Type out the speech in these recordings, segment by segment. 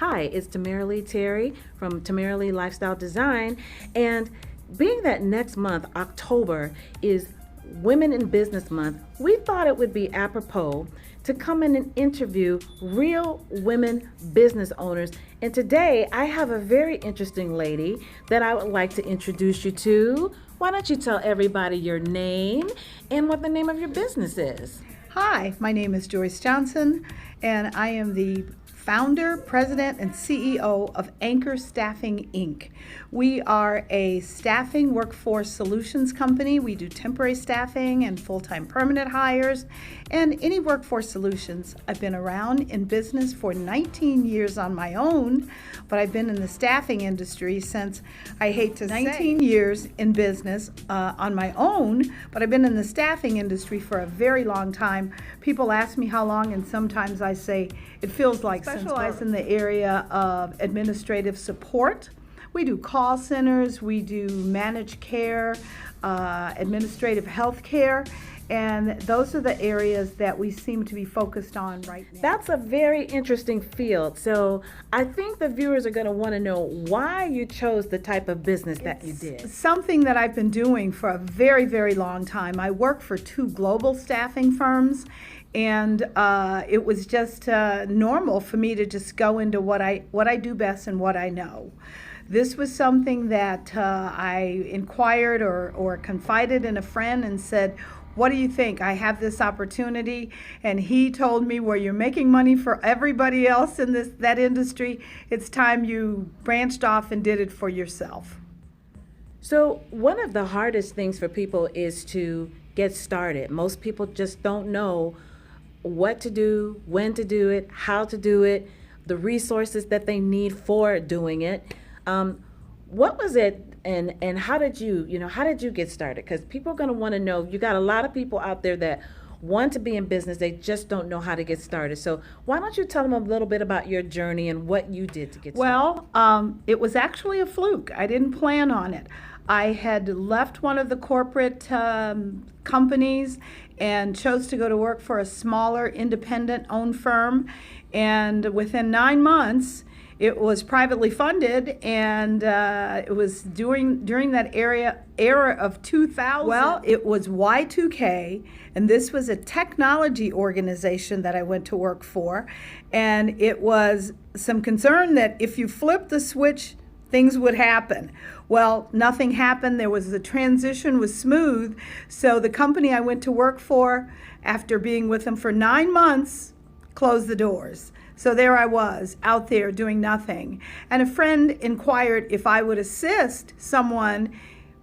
Hi, it's Tamarily Terry from Tamarily Lifestyle Design. And being that next month, October, is Women in Business Month, we thought it would be apropos to come in and interview real women business owners. And today I have a very interesting lady that I would like to introduce you to. Why don't you tell everybody your name and what the name of your business is? Hi, my name is Joyce Johnson, and I am the founder, president, and CEO of Anchor Staffing, Inc. We are a staffing workforce solutions company. We do temporary staffing and full-time permanent hires and any workforce solutions. I've been around in business for 19 years on my own, but I've been in the staffing industry since, I hate to say, 19 years in business on my own, but I've been in the staffing industry for a very long time. People ask me how long, and sometimes I say it feels like specialize in the area of administrative support. We do call centers, we do managed care, administrative health care, and those are the areas that we seem to be focused on right now. That's a very interesting field. So I think the viewers are going to want to know why you chose the type of business that you did. Something that I've been doing for a very, very long time. I work for 2 global staffing firms, and it was just normal for me to just go into what I do best and what I know. This was something that I inquired or confided in a friend and said, what do you think? I have this opportunity. And he told me, where you're making money for everybody else in that industry, it's time you branched off and did it for yourself. So one of the hardest things for people is to get started. Most people just don't know what to do, when to do it, how to do it, the resources that they need for doing it. What was it, and how did you get started? Because people are going to want to know. You got a lot of people out there that want to be in business, they just don't know how to get started. So why don't you tell them a little bit about your journey and what you did to get started? Well, it was actually a fluke. I didn't plan on it. I had left one of the corporate companies and chose to go to work for a smaller independent-owned firm. And within 9 months, it was privately funded, and it was during that era of 2000. Well, it was Y2K, and this was a technology organization that I went to work for, and it was some concern that if you flipped the switch, things would happen. Well, nothing happened. The transition was smooth, so the company I went to work for, after being with them for 9 months, closed the doors. So there I was, out there doing nothing. And a friend inquired if I would assist someone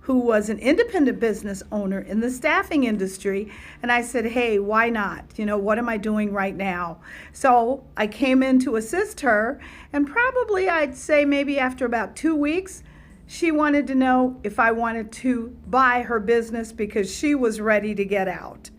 who was an independent business owner in the staffing industry. And I said, hey, why not? What am I doing right now? So I came in to assist her, and probably I'd say maybe after about 2 weeks, she wanted to know if I wanted to buy her business because she was ready to get out.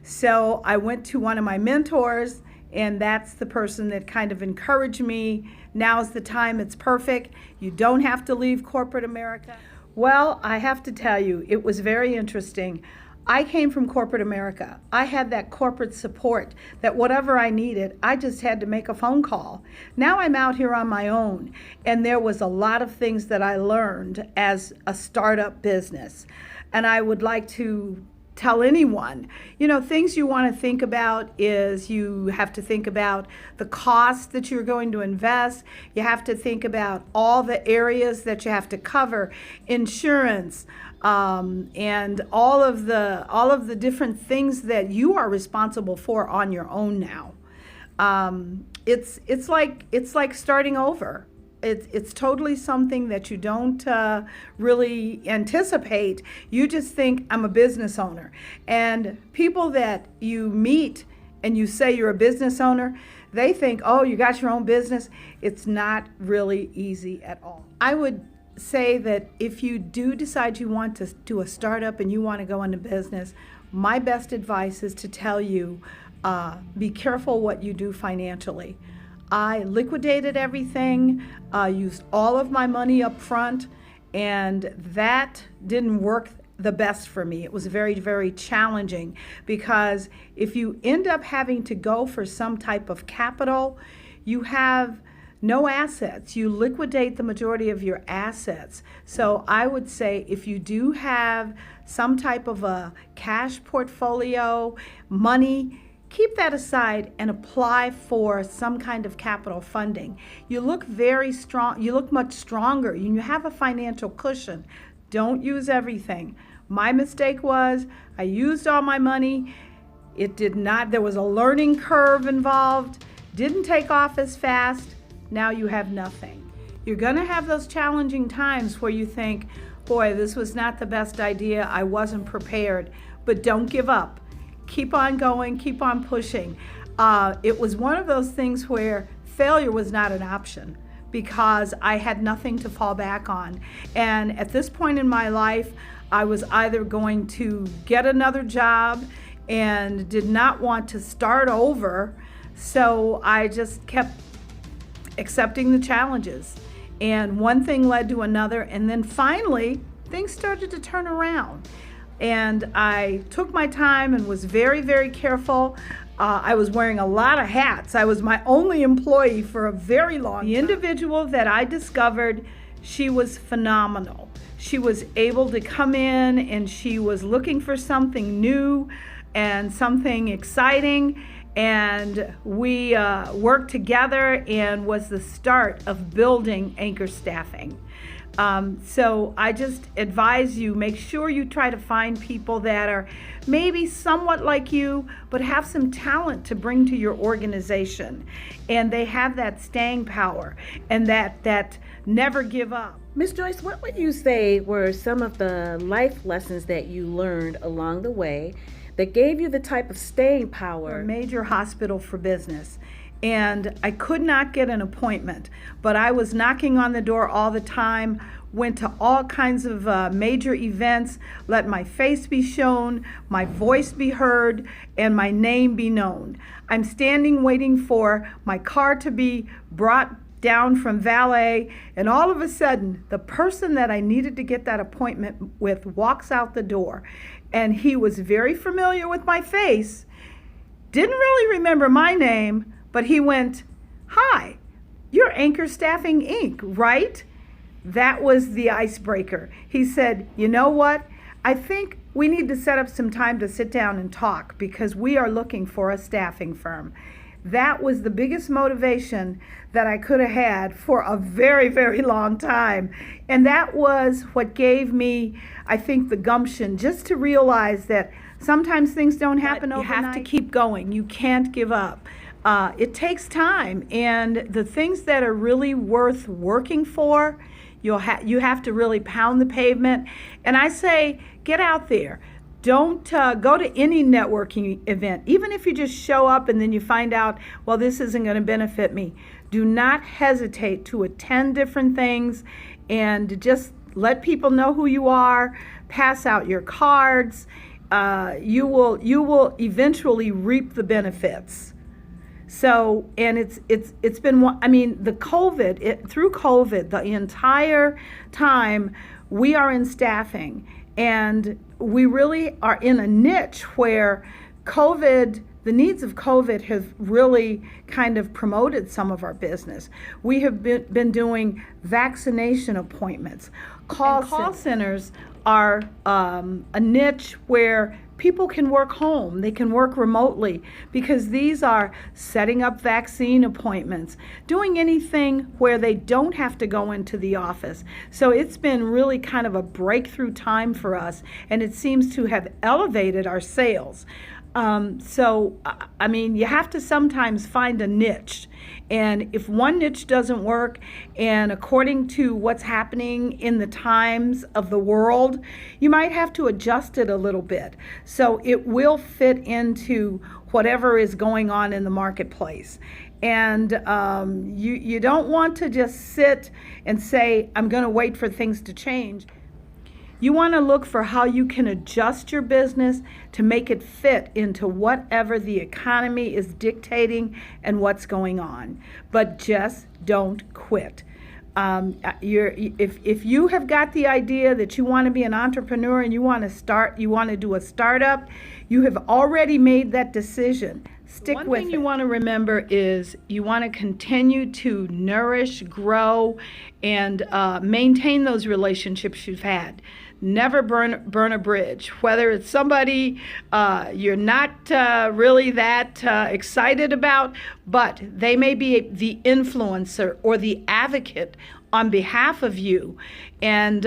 So I went to one of my mentors, and that's the person that kind of encouraged me. Now's the time, it's perfect. You don't have to leave corporate America. Well, I have to tell you, it was very interesting. I came from corporate America. I had that corporate support that whatever I needed, I just had to make a phone call. Now I'm out here on my own, and there was a lot of things that I learned as a startup business. And I would like to tell anyone, things you want to think about is you have to think about the cost that you're going to invest. You have to think about all the areas that you have to cover, insurance, and all of the different things that you are responsible for on your own now. It's like starting over. It's totally something that you don't really anticipate. You just think, I'm a business owner. And people that you meet and you say you're a business owner, they think, oh, you got your own business. It's not really easy at all. I would say that if you do decide you want to do a startup and you want to go into business, my best advice is to tell you, be careful what you do financially. I liquidated everything, used all of my money up front, and that didn't work the best for me. It was very, very challenging because if you end up having to go for some type of capital, you have no assets. You liquidate the majority of your assets. So I would say if you do have some type of a cash portfolio, money, keep that aside and apply for some kind of capital funding. You look very strong, you look much stronger, you have a financial cushion. Don't use everything. My mistake was I used all my money. It did not, there was a learning curve involved, didn't take off as fast. Now you have nothing. You're going to have those challenging times where you think, boy, this was not the best idea. I wasn't prepared. But don't give up. Keep on going, keep on pushing. It was one of those things where failure was not an option because I had nothing to fall back on. And at this point in my life, I was either going to get another job and did not want to start over. So I just kept accepting the challenges. And one thing led to another. And then finally, things started to turn around. And I took my time and was very, very careful. I was wearing a lot of hats. I was my only employee for a very long time. The individual that I discovered, she was phenomenal. She was able to come in and she was looking for something new and something exciting. And we worked together and was the start of building Anchor Staffing. So I just advise you, make sure you try to find people that are maybe somewhat like you, but have some talent to bring to your organization. And they have that staying power and that never give up. Ms. Joyce, what would you say were some of the life lessons that you learned along the way that gave you the type of staying power? A major hospital for business. And I could not get an appointment, but I was knocking on the door all the time, went to all kinds of major events, let my face be shown, my voice be heard, and my name be known. I'm standing waiting for my car to be brought down from valet, and all of a sudden, the person that I needed to get that appointment with walks out the door. And he was very familiar with my face, didn't really remember my name, but he went, "Hi, you're Anchor Staffing Inc., right?" That was the icebreaker. He said, "You know what? I think we need to set up some time to sit down and talk because we are looking for a staffing firm." That was the biggest motivation that I could have had for a very, very long time. And that was what gave me, I think, the gumption just to realize that sometimes things don't happen overnight. You have to keep going. You can't give up. It takes time, and the things that are really worth working for, you have to really pound the pavement. And I say, get out there. Don't go to any networking event, even if you just show up and then you find out, well, this isn't going to benefit me. Do not hesitate to attend different things and just let people know who you are, pass out your cards. You will eventually reap the benefits. So, and it's been, I mean, through COVID, the entire time we are in staffing, and we really are in a niche where the needs of COVID have really kind of promoted some of our business. We have been doing vaccination appointments. Call centers are a niche where people can work home, they can work remotely, because these are setting up vaccine appointments, doing anything where they don't have to go into the office. So it's been really kind of a breakthrough time for us, and it seems to have elevated our sales. So, I mean, you have to sometimes find a niche. And if one niche doesn't work, and according to what's happening in the times of the world, you might have to adjust it a little bit. So it will fit into whatever is going on in the marketplace. And you don't want to just sit and say, I'm going to wait for things to change. You want to look for how you can adjust your business to make it fit into whatever the economy is dictating and what's going on. But just don't quit. If you have got the idea that you want to be an entrepreneur and you want to do a startup, you have already made that decision. Stick One with thing it. you Want to remember is you want to continue to nourish, grow, and maintain those relationships you've had. Never burn a bridge. Whether it's somebody you're not really that excited about, but they may be the influencer or the advocate on behalf of you, and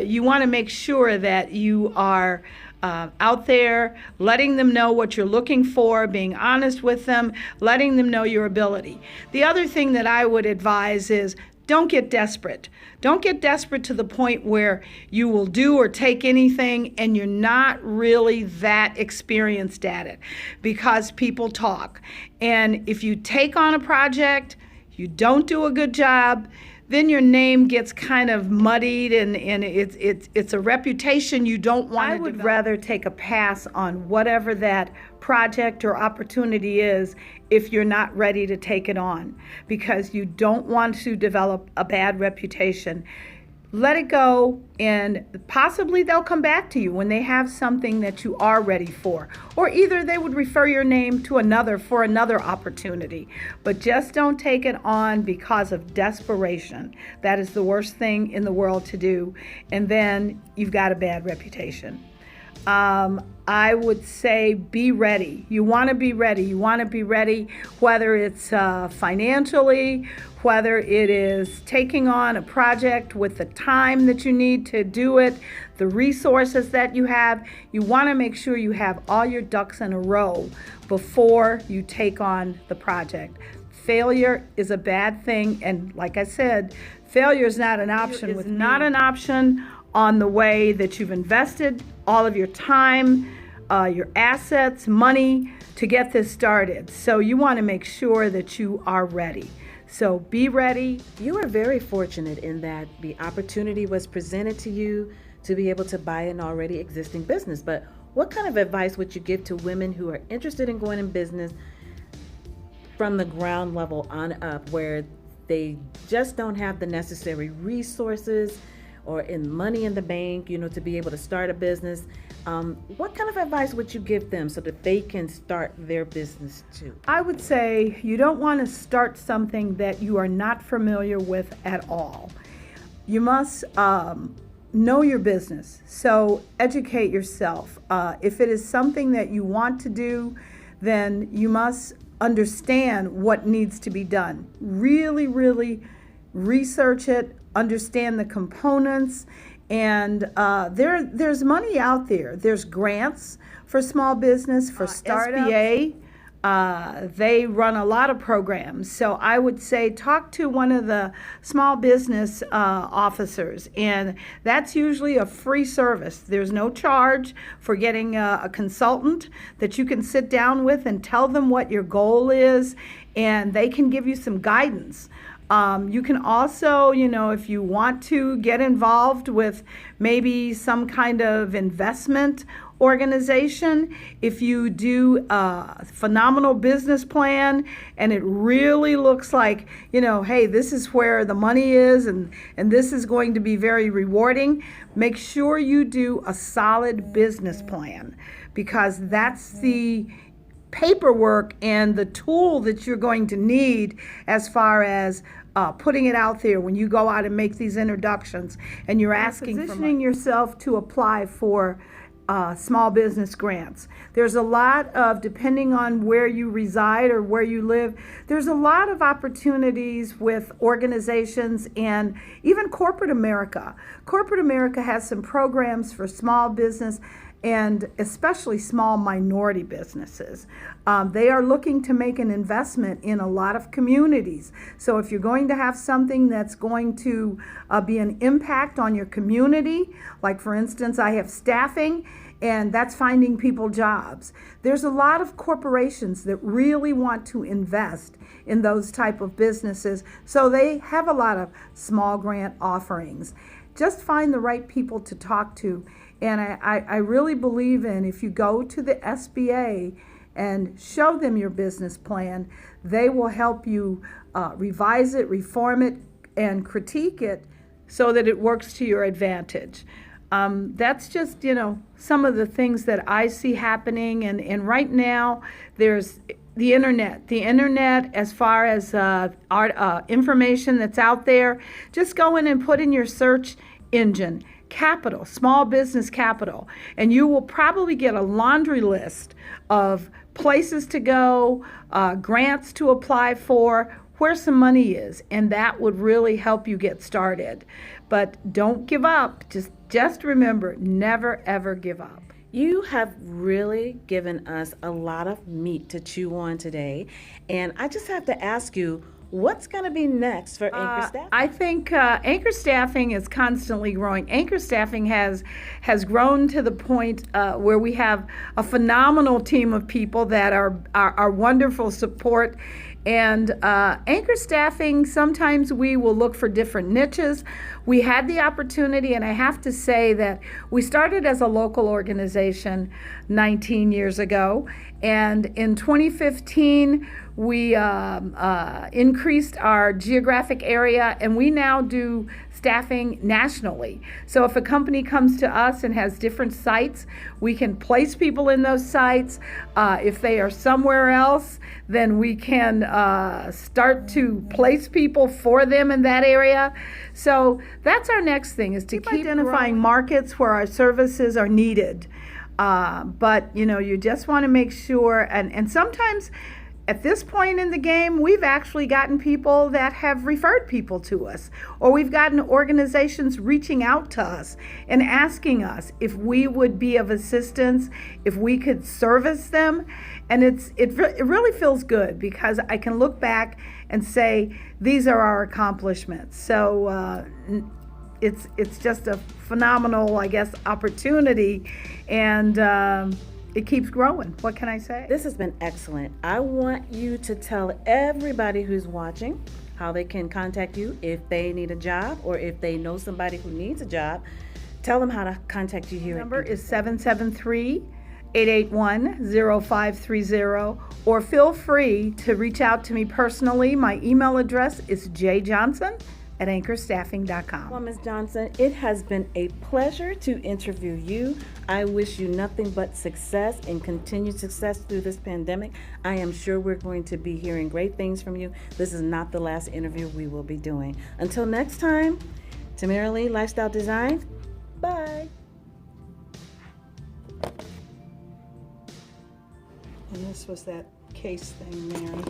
you want to make sure that you are out there, letting them know what you're looking for, being honest with them, letting them know your ability. The other thing that I would advise is don't get desperate. Don't get desperate to the point where you will do or take anything and you're not really that experienced at it, because people talk. And if you take on a project, you don't do a good job, then your name gets kind of muddied, and it's a reputation you don't want to develop. I would rather take a pass on whatever that project or opportunity is if you're not ready to take it on, because you don't want to develop a bad reputation. Let it go, and possibly they'll come back to you when they have something that you are ready for. Or either they would refer your name to another for another opportunity. But just don't take it on because of desperation. That is the worst thing in the world to do. And then you've got a bad reputation. I would say be ready. You want to be ready. You want to be ready, whether it's financially, whether it is taking on a project with the time that you need to do it, the resources that you have. You want to make sure you have all your ducks in a row before you take on the project. Failure is a bad thing, and like I said, failure is not an option. It's not an option on the way that you've invested all of your time, your assets, money to get this started. So you want to make sure that you are ready. So be ready. You are very fortunate in that the opportunity was presented to you to be able to buy an already existing business. But what kind of advice would you give to women who are interested in going in business from the ground level on up, where they just don't have the necessary resources or in money in the bank, to be able to start a business? What kind of advice would you give them so that they can start their business too? I would say you don't want to start something that you are not familiar with at all. You must know your business, so educate yourself. If it is something that you want to do, then you must understand what needs to be done. Really, really research it, understand the components, and there's money out there. There's grants for small business, for startups. SBA, they run a lot of programs. So I would say talk to one of the small business officers, and that's usually a free service. There's no charge for getting a consultant that you can sit down with and tell them what your goal is, and they can give you some guidance. You can also, if you want to get involved with maybe some kind of investment organization, if you do a phenomenal business plan and it really looks like, hey, this is where the money is, and this is going to be very rewarding, make sure you do a solid business plan, because that's the paperwork and the tool that you're going to need as far as putting it out there when you go out and make these introductions and you're asking for positioning yourself to apply for small business grants. There's a lot of, depending on where you reside or where you live, there's a lot of opportunities with organizations and even corporate America. Corporate America has some programs for small business and especially small minority businesses. They are looking to make an investment in a lot of communities. So if you're going to have something that's going to be an impact on your community, like for instance, I have staffing, and that's finding people jobs. There's a lot of corporations that really want to invest in those type of businesses, so they have a lot of small grant offerings. Just find the right people to talk to. And I really believe in, if you go to the SBA and show them your business plan, they will help you revise it, reform it, and critique it so that it works to your advantage. That's just, some of the things that I see happening. And right now, there's The internet, as far as our information that's out there, just go in and put in your search engine capital, small business capital, and you will probably get a laundry list of places to go, grants to apply for, where some money is, and that would really help you get started. But don't give up. Just remember, never ever give up. You have really given us a lot of meat to chew on today. And I just have to ask you, what's going to be next for Anchor Staffing? I think Anchor Staffing is constantly growing. Anchor Staffing has grown to the point where we have a phenomenal team of people that are wonderful support. And Anchor Staffing, sometimes we will look for different niches. We had the opportunity, and I have to say that we started as a local organization 19 years ago. And in 2015, we increased our geographic area, and we now do staffing nationally. So if a company comes to us and has different sites, we can place people in those sites. If they are somewhere else, then we can start to place people for them in that area. So that's our next thing, is to keep identifying markets where our services are needed. But you just want to make sure, and sometimes at this point in the game, we've actually gotten people that have referred people to us, or we've gotten organizations reaching out to us and asking us if we would be of assistance, if we could service them. And it really feels good, because I can look back and say, these are our accomplishments. So it's just a phenomenal, I guess, opportunity, and it keeps growing. What can I say? This has been excellent. I want you to tell everybody who's watching how they can contact you if they need a job, or if they know somebody who needs a job. Tell them how to contact you here. The number is 773-881-0530, or feel free to reach out to me personally. My email address is jjohnson@anchorstaffing.com. Well, Ms. Johnson, it has been a pleasure to interview you. I wish you nothing but success and continued success through this pandemic. I am sure we're going to be hearing great things from you. This is not the last interview we will be doing. Until next time, Tamara Lee, Lifestyle Design. Bye. And this was that case thing, Mary.